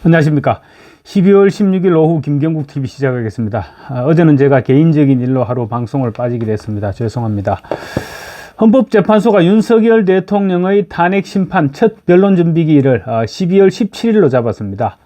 안녕하십니까. 12월 16일 오후 김경국 TV 시작하겠습니다. 어제는 제가 개인적인 일로 하루 방송을 빠지게 됐습니다. 죄송합니다. 헌법재판소가 윤석열 대통령의 탄핵 심판 첫 변론 준비기일을 12월 17일로 잡았습니다.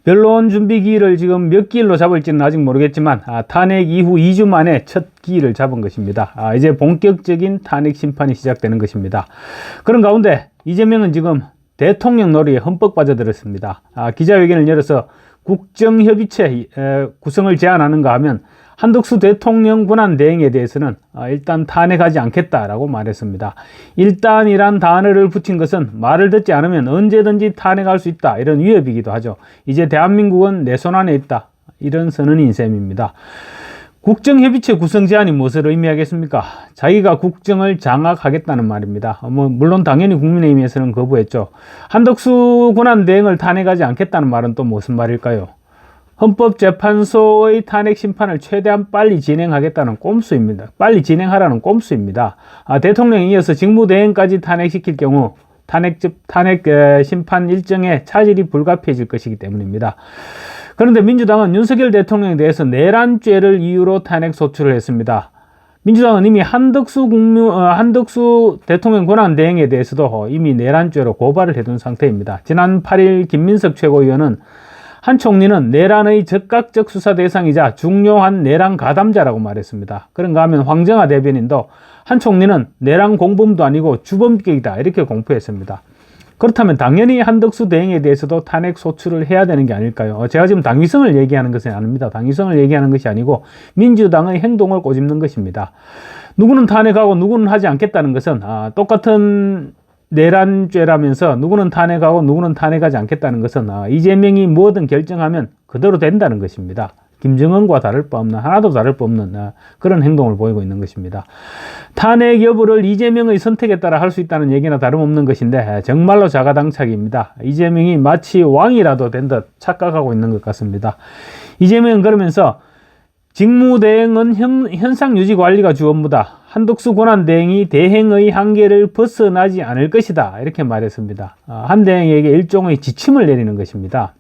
변론 준비기일을 지금 몇 기일로 잡을지는 아직 모르겠지만 탄핵 이후 2주 만에 첫 기일을 잡은 것입니다. 이제 본격적인 탄핵 심판이 시작되는 것입니다. 그런 가운데 이재명은 지금 대통령 놀이에 흠뻑 빠져들었습니다. 기자회견을 열어서 국정협의체 구성을 제안하는가 하면 한덕수 대통령 권한 대행에 대해서는 일단 탄핵하지 않겠다라고 말했습니다. 일단이란 단어를 붙인 것은 말을 듣지 않으면 언제든지 탄핵할 수 있다, 이런 위협이기도 하죠. 이제 대한민국은 내 손 안에 있다, 이런 선언인 셈입니다. 국정협의체 구성 제안이 무엇을 의미하겠습니까? 자기가 국정을 장악하겠다는 말입니다. 물론 당연히 국민의힘에서는 거부했죠. 한덕수 권한 대행을 탄핵하지 않겠다는 말은 또 무슨 말일까요? 헌법재판소의 탄핵 심판을 최대한 빨리 진행하겠다는 꼼수입니다. 빨리 진행하라는 꼼수입니다. 대통령에 이어서 직무대행까지 탄핵시킬 경우 탄핵 심판 일정에 차질이 불가피해질 것이기 때문입니다. 그런데 민주당은 윤석열 대통령에 대해서 내란죄를 이유로 탄핵 소추를 했습니다. 민주당은 이미 한덕수 대통령 권한 대행에 대해서도 이미 내란죄로 고발을 해둔 상태입니다. 지난 8일 김민석 최고위원은 한 총리는 내란의 적극적 수사 대상이자 중요한 내란 가담자라고 말했습니다. 그런가 하면 황정화 대변인도 한 총리는 내란 공범도 아니고 주범격이다, 이렇게 공표했습니다. 그렇다면 당연히 한덕수 대행에 대해서도 탄핵 소추를 해야 되는 게 아닐까요? 제가 지금 당위성을 얘기하는 것은 아닙니다. 당위성을 얘기하는 것이 아니고 민주당의 행동을 꼬집는 것입니다. 누구는 탄핵하고 누구는 하지 않겠다는 것은 똑같은 내란죄라면서 누구는 탄핵하고 누구는 탄핵하지 않겠다는 것은 이재명이 뭐든 결정하면 그대로 된다는 것입니다. 김정은과 다를 바 없는, 하나도 다를 바 없는 그런 행동을 보이고 있는 것입니다. 탄핵 여부를 이재명의 선택에 따라 할 수 있다는 얘기나 다름없는 것인데 정말로 자가당착입니다. 이재명이 마치 왕이라도 된 듯 착각하고 있는 것 같습니다. 이재명은 그러면서 직무대행은 현상유지관리가 주 업무다. 한덕수 권한대행이 대행의 한계를 벗어나지 않을 것이다, 이렇게 말했습니다. 한 대행에게 일종의 지침을 내리는 것입니다.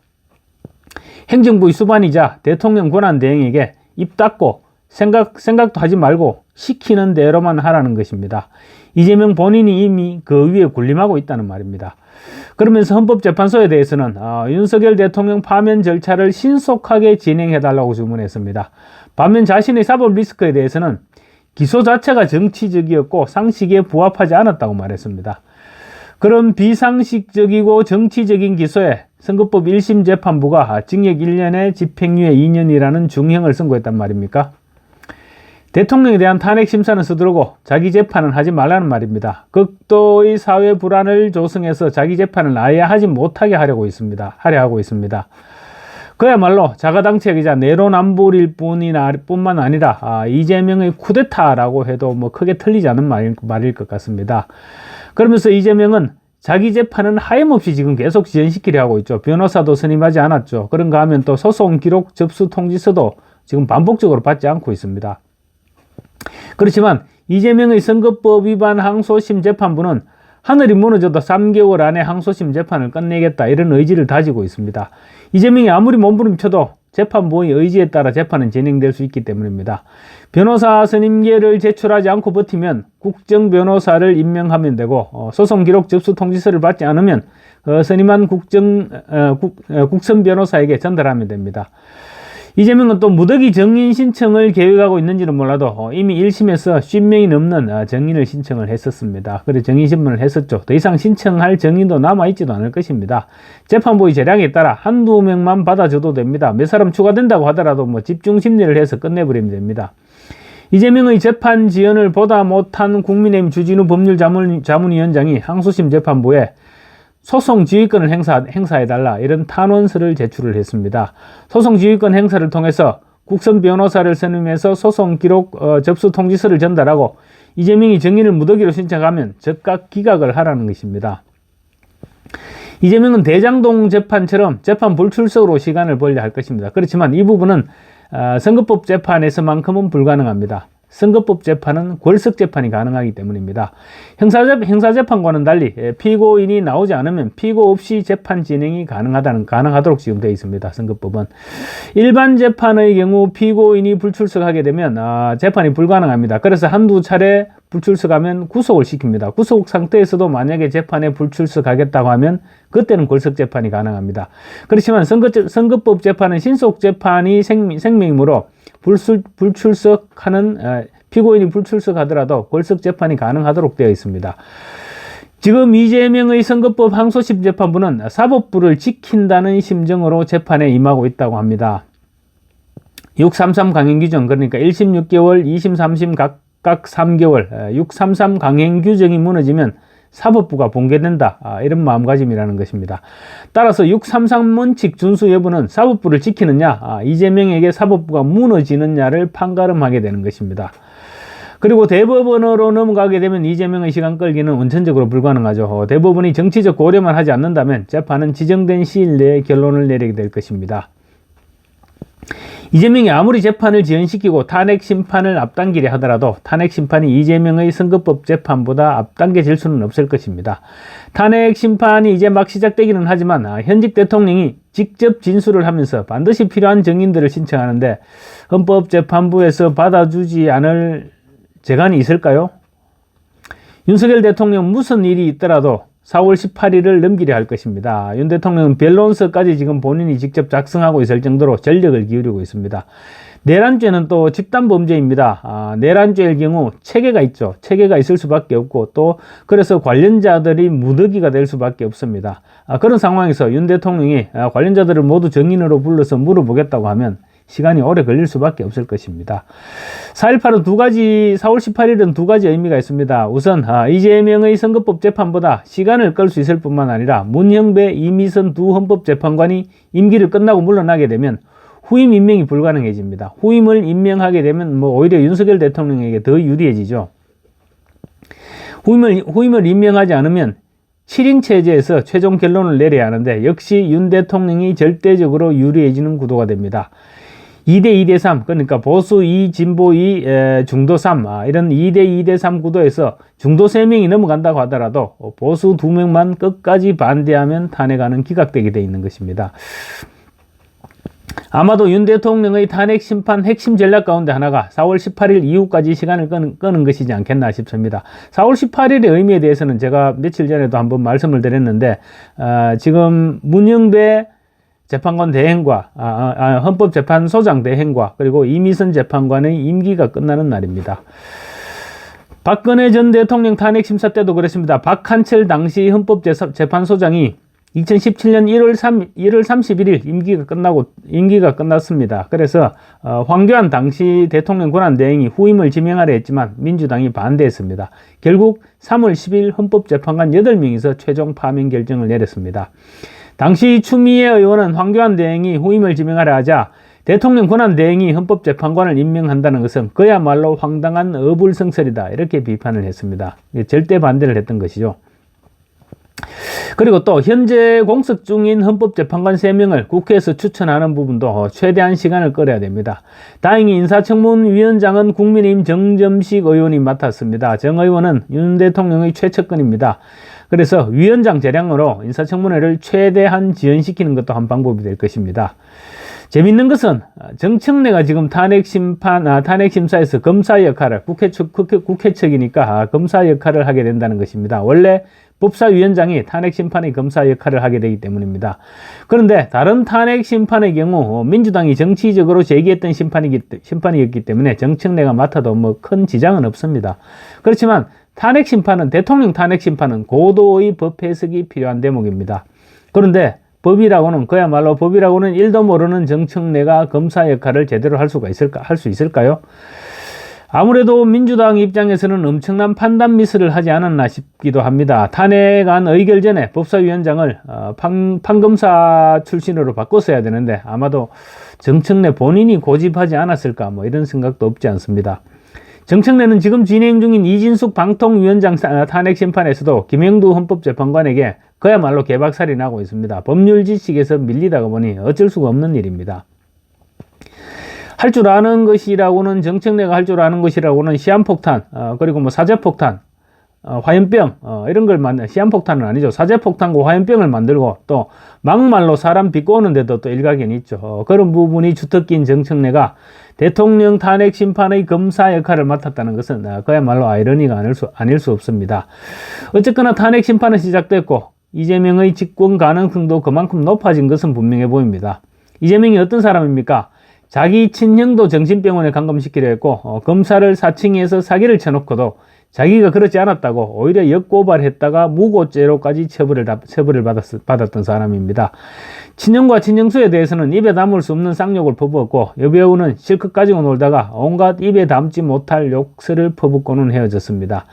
행정부의 수반이자 대통령 권한대행에게 입 닫고 생각도 하지 말고 시키는 대로만 하라는 것입니다. 이재명 본인이 이미 그 위에 군림하고 있다는 말입니다. 그러면서 헌법재판소에 대해서는 윤석열 대통령 파면 절차를 신속하게 진행해달라고 주문했습니다. 반면 자신의 사법 리스크에 대해서는 기소 자체가 정치적이었고 상식에 부합하지 않았다고 말했습니다. 그런 비상식적이고 정치적인 기소에 선거법 1심 재판부가 징역 1년에 집행유예 2년이라는 중형을 선고했단 말입니까? 대통령에 대한 탄핵 심사는 서두르고 자기 재판은 하지 말라는 말입니다. 극도의 사회 불안을 조성해서 자기 재판을 아예 하지 못하게 하려 하고 있습니다. 그야말로 자가당착이자 내로남불일 뿐만 아니라 이재명의 쿠데타라고 해도 크게 틀리지 않은 말일 것 같습니다. 그러면서 이재명은 자기 재판은 하염없이 지금 계속 지연시키려 하고 있죠. 변호사도 선임하지 않았죠. 그런가 하면 또 소송 기록 접수 통지서도 지금 반복적으로 받지 않고 있습니다. 그렇지만 이재명의 선거법 위반 항소심 재판부는 하늘이 무너져도 3개월 안에 항소심 재판을 끝내겠다, 이런 의지를 다지고 있습니다. 이재명이 아무리 몸부림쳐도 재판부의 의지에 따라 재판은 진행될 수 있기 때문입니다. 변호사 선임계를 제출하지 않고 버티면 국정변호사를 임명하면 되고 소송 기록 접수 통지서를 받지 않으면 선임한 국선 변호사에게 전달하면 됩니다. 이재명은 또 무더기 정인 신청을 계획하고 있는지는 몰라도 이미 1심에서 50명이 넘는 정인을 신청을 했었습니다. 그래서 정인 신문을 했었죠. 더 이상 신청할 정인도 남아있지도 않을 것입니다. 재판부의 재량에 따라 한두 명만 받아줘도 됩니다. 몇 사람 추가된다고 하더라도 집중 심리를 해서 끝내버리면 됩니다. 이재명의 재판 지연을 보다 못한 국민의힘 주진우 법률자문위원장이 항소심 재판부에 소송 지휘권을 행사해달라, 이런 탄원서를 제출을 했습니다. 소송 지휘권 행사를 통해서 국선 변호사를 선임해서 소송 기록 접수 통지서를 전달하고 이재명이 정인을 무더기로 신청하면 즉각 기각을 하라는 것입니다. 이재명은 대장동 재판처럼 재판 불출석으로 시간을 벌려 할 것입니다. 그렇지만 이 부분은 선거법 재판에서만큼은 불가능합니다. 선거법 재판은 골석 재판이 가능하기 때문입니다. 형사재판과는 달리 피고인이 나오지 않으면 피고 없이 재판 진행이 가능하도록 지금 되어 있습니다. 선거법은. 일반 재판의 경우 피고인이 불출석하게 되면 재판이 불가능합니다. 그래서 한두 차례 불출석하면 구속을 시킵니다. 구속 상태에서도 만약에 재판에 불출석하겠다고 하면 그때는 골석 재판이 가능합니다. 그렇지만 선거법 재판은 신속 재판이 생명이므로 불출석하는 피고인이 불출석하더라도 골석 재판이 가능하도록 되어 있습니다. 지금 이재명의 선거법 항소심 재판부는 사법부를 지킨다는 심정으로 재판에 임하고 있다고 합니다. 633 강행 규정, 그러니까 1심 6개월, 2심 3심 각각 3개월, 633 강행 규정이 무너지면 사법부가 붕괴된다, 이런 마음가짐이라는 것입니다. 따라서 633 원칙 준수 여부는 사법부를 지키느냐, 이재명에게 사법부가 무너지느냐를 판가름하게 되는 것입니다. 그리고 대법원으로 넘어가게 되면 이재명의 시간 끌기는 원천적으로 불가능하죠. 대법원이 정치적 고려만 하지 않는다면 재판은 지정된 시일 내에 결론을 내리게 될 것입니다. 이재명이 아무리 재판을 지연시키고 탄핵 심판을 앞당기려 하더라도 탄핵 심판이 이재명의 선거법 재판보다 앞당겨질 수는 없을 것입니다. 탄핵 심판이 이제 막 시작되기는 하지만 현직 대통령이 직접 진술을 하면서 반드시 필요한 증인들을 신청하는데 헌법재판부에서 받아주지 않을 재간이 있을까요? 윤석열 대통령 무슨 일이 있더라도 4월 18일을 넘기려 할 것입니다. 윤 대통령은 변론서까지 지금 본인이 직접 작성하고 있을 정도로 전력을 기울이고 있습니다. 내란죄는 또 집단범죄입니다. 내란죄일 경우 체계가 있죠. 체계가 있을 수밖에 없고 또 그래서 관련자들이 무더기가 될 수밖에 없습니다. 그런 상황에서 윤 대통령이 관련자들을 모두 정인으로 불러서 물어보겠다고 하면 시간이 오래 걸릴 수밖에 없을 것입니다. 4.18은 4월 18일은 두 가지 의미가 있습니다. 우선 이재명의 선거법 재판보다 시간을 끌 수 있을 뿐만 아니라 문형배, 이미선 두 헌법재판관이 임기를 끝나고 물러나게 되면 후임 임명이 불가능해집니다. 후임을 임명하게 되면 오히려 윤석열 대통령에게 더 유리해지죠. 후임을 임명하지 않으면 7인 체제에서 최종 결론을 내려야 하는데 역시 윤 대통령이 절대적으로 유리해지는 구도가 됩니다. 2대 2대 3, 그러니까 보수 2, 진보 2, 중도 3, 이런 2대 2대 3 구도에서 중도 3명이 넘어간다고 하더라도 보수 2명만 끝까지 반대하면 탄핵안은 기각되게 되어 있는 것입니다. 아마도 윤 대통령의 탄핵 심판 핵심 전략 가운데 하나가 4월 18일 이후까지 시간을 끄는 것이지 않겠나 싶습니다. 4월 18일의 의미에 대해서는 제가 며칠 전에도 한번 말씀을 드렸는데 지금 문형배 재판관 대행과 헌법재판소장 대행과 그리고 이미선 재판관의 임기가 끝나는 날입니다. 박근혜 전 대통령 탄핵 심사 때도 그랬습니다. 박한철 당시 헌법재판소장이 2017년 1월 31일 임기가 끝났습니다. 그래서 황교안 당시 대통령 권한 대행이 후임을 지명하려 했지만 민주당이 반대했습니다. 결국 3월 10일 헌법재판관 8명이서 최종 파면 결정을 내렸습니다. 당시 추미애 의원은 황교안 대행이 후임을 지명하려 하자 대통령 권한 대행이 헌법재판관을 임명한다는 것은 그야말로 황당한 어불성설이다, 이렇게 비판을 했습니다. 절대 반대를 했던 것이죠. 그리고 또 현재 공석 중인 헌법재판관 3명을 국회에서 추천하는 부분도 최대한 시간을 끌어야 됩니다. 다행히 인사청문위원장은 국민의힘 정점식 의원이 맡았습니다. 정 의원은 윤 대통령의 최측근입니다. 그래서 위원장 재량으로 인사청문회를 최대한 지연시키는 것도 한 방법이 될 것입니다. 재밌는 것은 정청래가 지금 탄핵심사에서 검사 역할을, 국회 측이니까 검사 역할을 하게 된다는 것입니다. 원래 법사위원장이 탄핵심판의 검사 역할을 하게 되기 때문입니다. 그런데 다른 탄핵심판의 경우 민주당이 정치적으로 제기했던 심판이었기 때문에 정청래가 맡아도 큰 지장은 없습니다. 그렇지만 대통령 탄핵심판은 고도의 법 해석이 필요한 대목입니다. 그런데 그야말로 법이라고는 1도 모르는 정청래가 검사 역할을 제대로 할 수 있을까요? 아무래도 민주당 입장에서는 엄청난 판단 미스를 하지 않았나 싶기도 합니다. 탄핵안 의결 전에 법사위원장을 판검사 출신으로 바꿨어야 되는데 아마도 정청래 본인이 고집하지 않았을까, 이런 생각도 없지 않습니다. 정청래는 지금 진행 중인 이진숙 방통위원장 탄핵 심판에서도 김영두 헌법재판관에게 그야말로 개박살이 나고 있습니다. 법률 지식에서 밀리다가 보니 어쩔 수가 없는 일입니다. 할 줄 아는 것이라고는, 정청래가 할 줄 아는 것이라고는 시한폭탄, 그리고 뭐 사제폭탄, 화염병, 이런 걸 시한폭탄은 아니죠. 사제폭탄과 화염병을 만들고 또 막말로 사람 비꼬는데도 또 일가견이 있죠. 그런 부분이 주특기인 정청래가 대통령 탄핵 심판의 검사 역할을 맡았다는 것은 그야말로 아이러니가 아닐 수 없습니다. 어쨌거나 탄핵 심판은 시작됐고 이재명의 집권 가능성도 그만큼 높아진 것은 분명해 보입니다. 이재명이 어떤 사람입니까? 자기 친형도 정신병원에 감금시키려 했고 검사를 사칭해서 사기를 쳐놓고도 자기가 그렇지 않았다고 오히려 역고발했다가 무고죄로까지 처벌을 받았던 사람입니다. 친형과 친형수에 대해서는 입에 담을 수 없는 쌍욕을 퍼부었고 여배우는 실컷 가지고 놀다가 온갖 입에 담지 못할 욕설을 퍼붓고는 헤어졌습니다.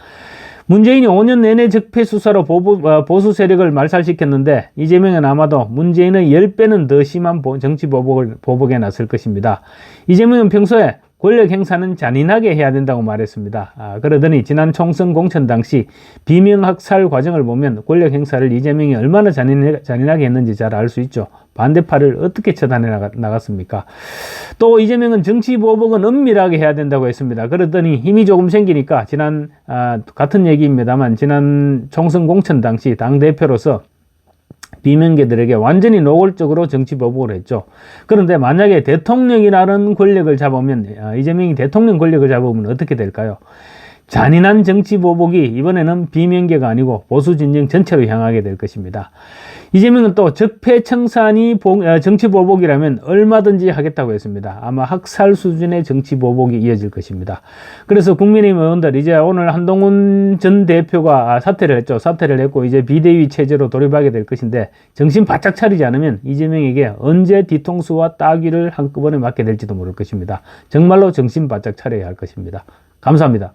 문재인이 5년 내내 적폐 수사로 보수 세력을 말살시켰는데 이재명은 아마도 문재인의 10배는 더 심한 정치 보복에 나설 것입니다. 이재명은 평소에 권력 행사는 잔인하게 해야 된다고 말했습니다. 그러더니 지난 총선 공천 당시 비명학살 과정을 보면 권력 행사를 이재명이 얼마나 잔인하게 했는지 잘 알 수 있죠. 반대파를 어떻게 처단해 나갔습니까? 또 이재명은 정치 보복은 은밀하게 해야 된다고 했습니다. 그러더니 힘이 조금 생기니까 같은 얘기입니다만 지난 총선 공천 당시 당대표로서 비명계들에게 완전히 노골적으로 정치 보복을 했죠. 그런데 만약에 대통령이라는 권력을 잡으면, 이재명이 대통령 권력을 잡으면 어떻게 될까요? 잔인한 정치 보복이 이번에는 비명계가 아니고 보수 진영 전체로 향하게 될 것입니다. 이재명은 또 적폐청산이 정치 보복이라면 얼마든지 하겠다고 했습니다. 아마 학살 수준의 정치 보복이 이어질 것입니다. 그래서 국민의힘 의원들 이제 오늘 한동훈 전 대표가 사퇴를 했죠. 사퇴를 했고 이제 비대위 체제로 돌입하게 될 것인데 정신 바짝 차리지 않으면 이재명에게 언제 뒤통수와 따귀를 한꺼번에 맞게 될지도 모를 것입니다. 정말로 정신 바짝 차려야 할 것입니다. 감사합니다.